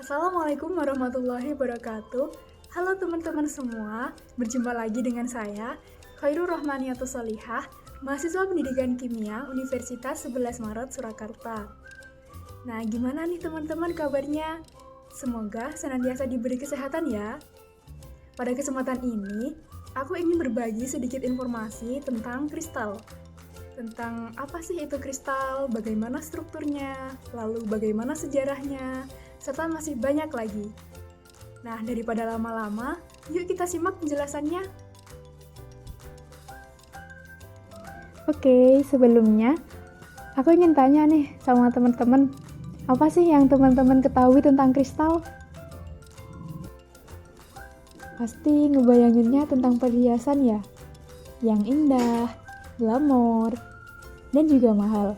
Assalamualaikum warahmatullahi wabarakatuh. Halo teman-teman semua, berjumpa lagi dengan saya, Khairul Rohmaniatus Solihah, mahasiswa Pendidikan Kimia Universitas 11 Maret Surakarta. Nah, gimana nih teman-teman kabarnya? Semoga senantiasa diberi kesehatan ya. Pada kesempatan ini, aku ingin berbagi sedikit informasi tentang kristal. Tentang apa sih itu kristal, bagaimana strukturnya, lalu bagaimana sejarahnya, serta masih banyak lagi. Nah, daripada lama-lama, yuk kita simak penjelasannya. Oke, sebelumnya aku ingin tanya nih sama teman-teman, apa sih yang teman-teman ketahui tentang kristal? Pasti ngebayanginnya tentang perhiasan ya, yang indah, glamor, dan juga mahal.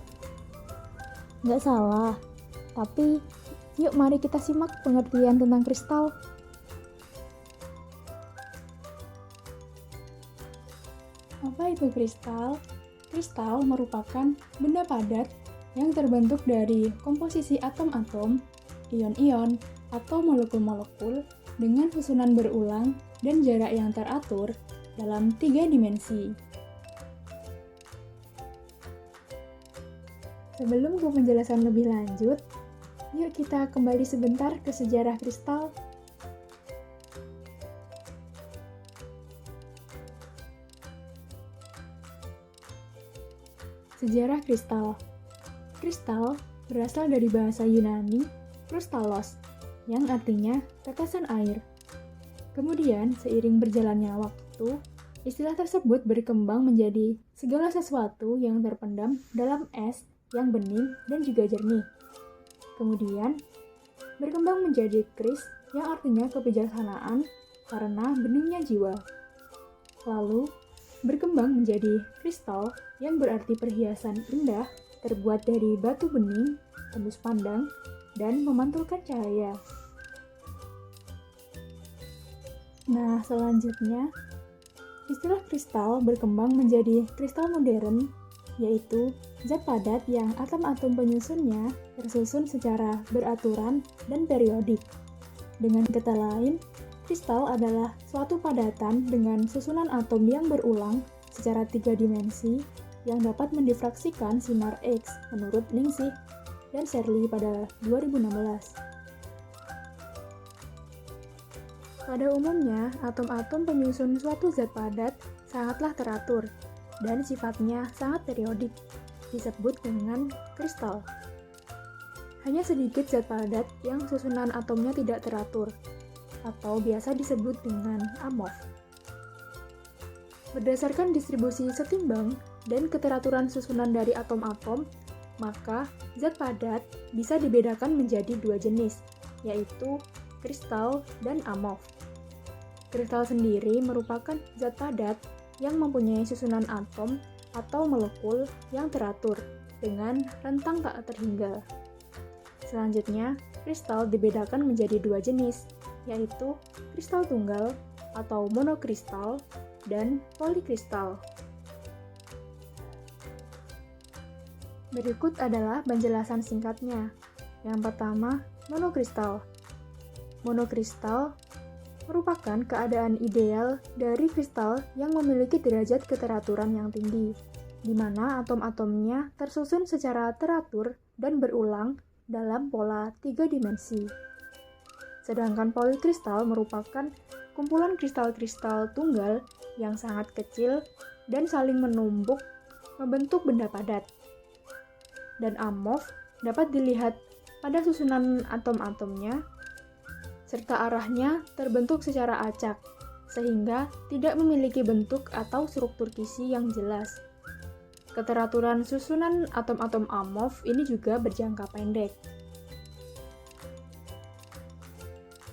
Nggak salah, tapi yuk mari kita simak pengertian tentang kristal. Apa itu kristal? Kristal merupakan benda padat yang terbentuk dari komposisi atom-atom, ion-ion, atau molekul-molekul dengan susunan berulang dan jarak yang teratur dalam 3 dimensi. Sebelum ke penjelasan lebih lanjut, yuk kita kembali sebentar ke sejarah kristal. Sejarah kristal. Kristal berasal dari bahasa Yunani kristallos, yang artinya tetesan air. Kemudian, seiring berjalannya waktu, istilah tersebut berkembang menjadi segala sesuatu yang terpendam dalam es yang bening dan juga jernih. Kemudian, berkembang menjadi kris yang artinya kebijaksanaan karena beningnya jiwa. Lalu, berkembang menjadi kristal yang berarti perhiasan indah terbuat dari batu bening, tembus pandang, dan memantulkan cahaya. Nah, selanjutnya, istilah kristal berkembang menjadi kristal modern, yaitu zat padat yang atom-atom penyusunnya tersusun secara beraturan dan periodik. Dengan kata lain, kristal adalah suatu padatan dengan susunan atom yang berulang secara 3 dimensi yang dapat mendifraksikan sinar X menurut Ningsih dan Shirley pada 2016. Pada umumnya, atom-atom penyusun suatu zat padat sangatlah teratur dan sifatnya sangat periodik, disebut dengan kristal. Hanya sedikit zat padat yang susunan atomnya tidak teratur, atau biasa disebut dengan amorf. Berdasarkan distribusi setimbang dan keteraturan susunan dari atom-atom, maka zat padat bisa dibedakan menjadi 2 jenis, yaitu kristal dan amorf. Kristal sendiri merupakan zat padat yang mempunyai susunan atom atau molekul yang teratur dengan rentang tak terhingga. Selanjutnya, kristal dibedakan menjadi 2 jenis, yaitu kristal tunggal atau monokristal dan polikristal. Berikut adalah penjelasan singkatnya. Yang pertama, monokristal. Monokristal merupakan keadaan ideal dari kristal yang memiliki derajat keteraturan yang tinggi, di mana atom-atomnya tersusun secara teratur dan berulang dalam pola 3 dimensi. Sedangkan polikristal merupakan kumpulan kristal-kristal tunggal yang sangat kecil dan saling menumpuk membentuk benda padat. Dan amorf dapat dilihat pada susunan atom-atomnya serta arahnya terbentuk secara acak, sehingga tidak memiliki bentuk atau struktur kisi yang jelas. Keteraturan susunan atom-atom amorf ini juga berjangka pendek.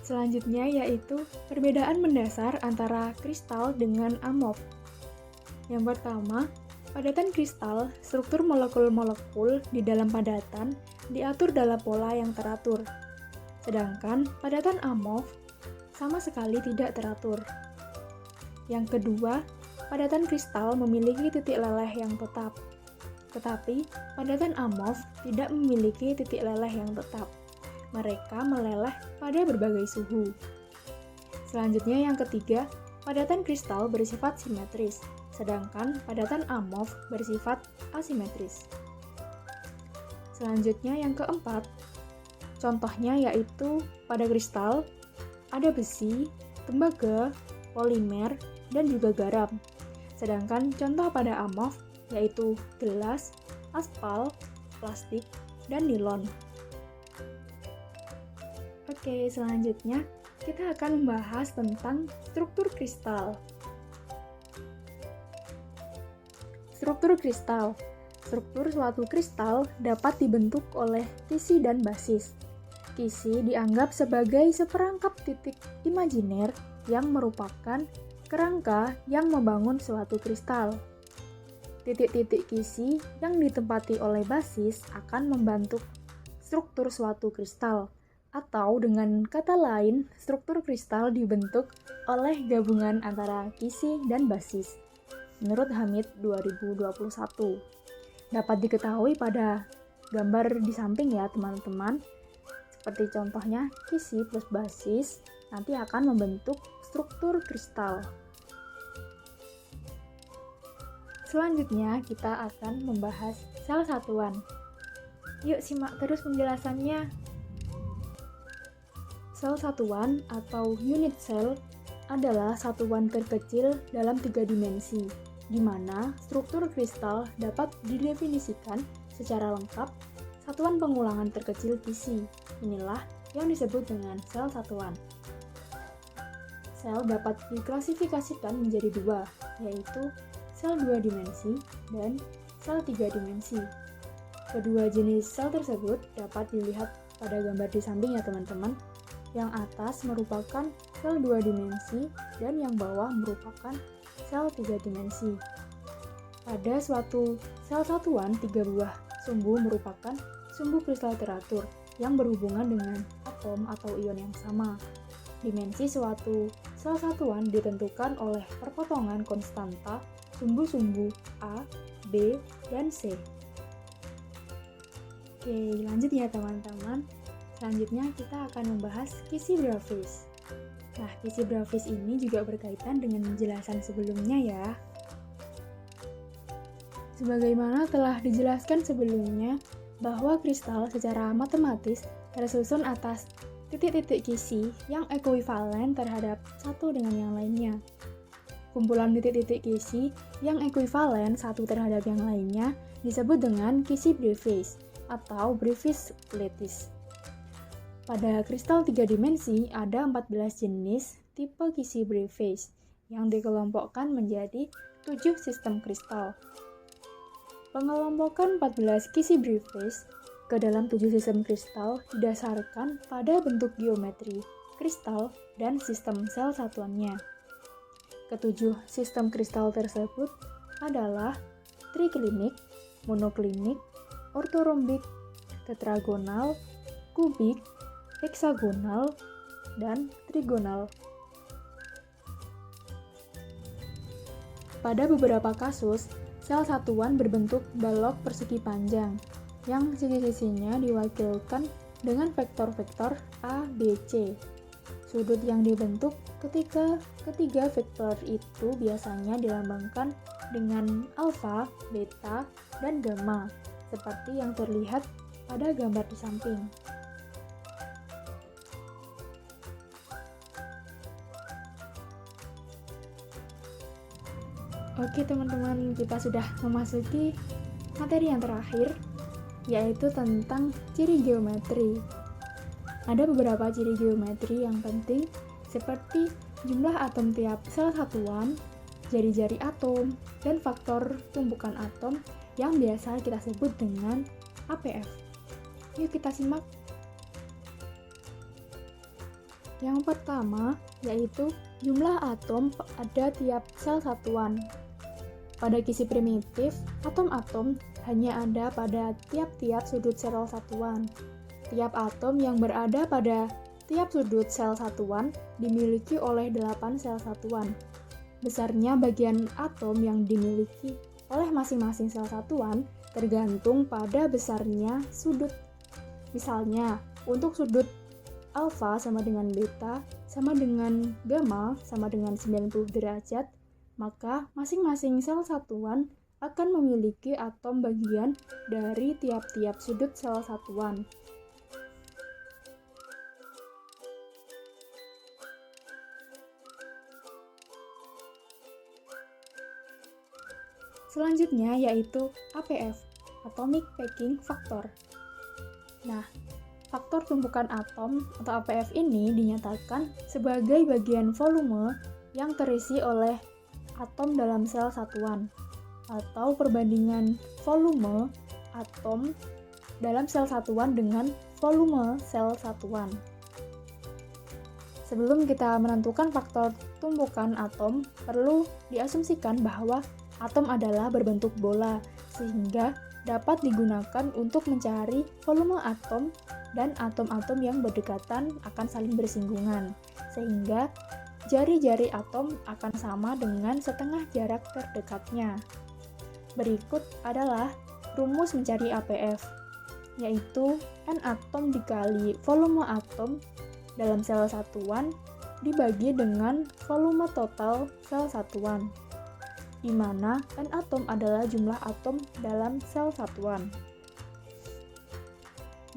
Selanjutnya yaitu perbedaan mendasar antara kristal dengan amorf. Yang pertama, padatan kristal, struktur molekul-molekul di dalam padatan diatur dalam pola yang teratur. Sedangkan padatan amorf sama sekali tidak teratur. Yang kedua, padatan kristal memiliki titik leleh yang tetap. Tetapi, padatan amorf tidak memiliki titik leleh yang tetap. mereka meleleh pada berbagai suhu. Selanjutnya yang ketiga, padatan kristal bersifat simetris, sedangkan padatan amorf bersifat asimetris. Selanjutnya yang keempat, contohnya yaitu pada kristal ada besi, tembaga, polimer, dan juga garam. Sedangkan contoh pada amorf yaitu gelas, aspal, plastik, dan nilon. Oke, selanjutnya kita akan membahas tentang struktur kristal. Struktur kristal. Struktur suatu kristal dapat dibentuk oleh kisi dan basis. Kisi dianggap sebagai seperangkap titik imajiner yang merupakan kerangka yang membangun suatu kristal. Titik-titik kisi yang ditempati oleh basis akan membentuk struktur suatu kristal, atau dengan kata lain, struktur kristal dibentuk oleh gabungan antara kisi dan basis. Menurut Hamid 2021. Dapat diketahui pada gambar di samping ya teman-teman. Seperti contohnya kisi plus basis nanti akan membentuk struktur kristal. Selanjutnya kita akan membahas sel satuan. Yuk simak terus penjelasannya. Sel satuan atau unit cell adalah satuan terkecil dalam 3 dimensi, di mana struktur kristal dapat didefinisikan secara lengkap satuan pengulangan terkecil kisi. Inilah yang disebut dengan sel satuan. Sel dapat diklasifikasikan menjadi dua, yaitu sel 2 dimensi dan sel 3 dimensi. Kedua jenis sel tersebut dapat dilihat pada gambar di samping ya teman-teman. Yang atas merupakan sel 2 dimensi dan yang bawah merupakan sel 3 dimensi. Pada suatu sel satuan, 3 buah sumbu merupakan sumbu kristal teratur yang berhubungan dengan atom atau ion yang sama. Dimensi suatu sel satuan ditentukan oleh perpotongan konstanta sumbu-sumbu A, B, dan C. Oke, lanjut ya teman-teman. Selanjutnya kita akan membahas kisi grafis. Nah, kisi grafis ini juga berkaitan dengan penjelasan sebelumnya ya. Sebagaimana telah dijelaskan sebelumnya, bahwa kristal secara matematis tersusun atas titik-titik kisi yang ekuivalen terhadap satu dengan yang lainnya. Kumpulan titik-titik kisi yang ekuivalen satu terhadap yang lainnya disebut dengan kisi brevis atau brevis lattice. Pada kristal 3 dimensi ada 14 jenis tipe kisi brevis yang dikelompokkan menjadi 7 sistem kristal. Pengelompokan 14 kisi brevis ke dalam 7 sistem kristal didasarkan pada bentuk geometri kristal dan sistem sel satuannya. Ketujuh sistem kristal tersebut adalah triklinik, monoklinik, ortorombik, tetragonal, kubik, heksagonal, dan trigonal. Pada beberapa kasus, sel satuan berbentuk balok persegi panjang, yang sisi-sisinya diwakilkan dengan vektor-vektor A, B, C. Sudut yang dibentuk ketika ketiga vektor itu biasanya dilambangkan dengan alfa, beta, dan gamma, seperti yang terlihat pada gambar di samping. Oke teman-teman, kita sudah memasuki materi yang terakhir, yaitu tentang ciri geometri. Ada beberapa ciri geometri yang penting, seperti jumlah atom tiap sel satuan, jari-jari atom, dan faktor tumpukan atom yang biasa kita sebut dengan APF. Yuk kita simak. Yang pertama, yaitu jumlah atom pada tiap sel satuan. Pada kisi primitif, atom-atom hanya ada pada tiap-tiap sudut sel satuan. Tiap atom yang berada pada tiap sudut sel satuan dimiliki oleh 8 sel satuan. Besarnya bagian atom yang dimiliki oleh masing-masing sel satuan tergantung pada besarnya sudut. Misalnya, untuk sudut alfa sama dengan beta sama dengan gamma sama dengan 90 derajat, maka masing-masing sel satuan akan memiliki atom bagian dari tiap-tiap sudut sel satuan. Selanjutnya yaitu APF, Atomic Packing Factor. Nah, faktor tumpukan atom atau APF ini dinyatakan sebagai bagian volume yang terisi oleh atom dalam sel satuan, atau perbandingan volume atom dalam sel satuan dengan volume sel satuan. Sebelum kita menentukan faktor tumpukan atom, perlu diasumsikan bahwa atom adalah berbentuk bola, sehingga dapat digunakan untuk mencari volume atom dan atom-atom yang berdekatan akan saling bersinggungan, sehingga jari-jari atom akan sama dengan setengah jarak terdekatnya. Berikut adalah rumus mencari APF, yaitu N atom dikali volume atom dalam sel satuan dibagi dengan volume total sel satuan, di mana N atom adalah jumlah atom dalam sel satuan.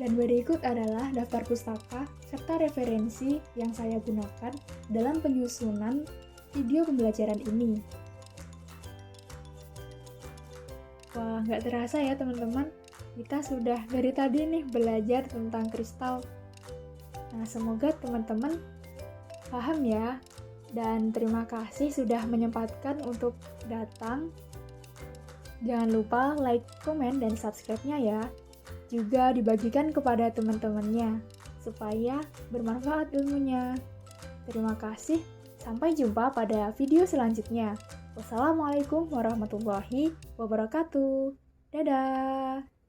Dan berikut adalah daftar pustaka serta referensi yang saya gunakan dalam penyusunan video pembelajaran ini. Wah, nggak terasa ya teman-teman, kita sudah dari tadi nih belajar tentang kristal. Nah, semoga teman-teman paham ya. Dan terima kasih sudah menyempatkan untuk datang. Jangan lupa like, komen, dan subscribe-nya ya. Juga dibagikan kepada teman-temannya, supaya bermanfaat ilmunya. Terima kasih, sampai jumpa pada video selanjutnya. Wassalamualaikum warahmatullahi wabarakatuh. Dadah!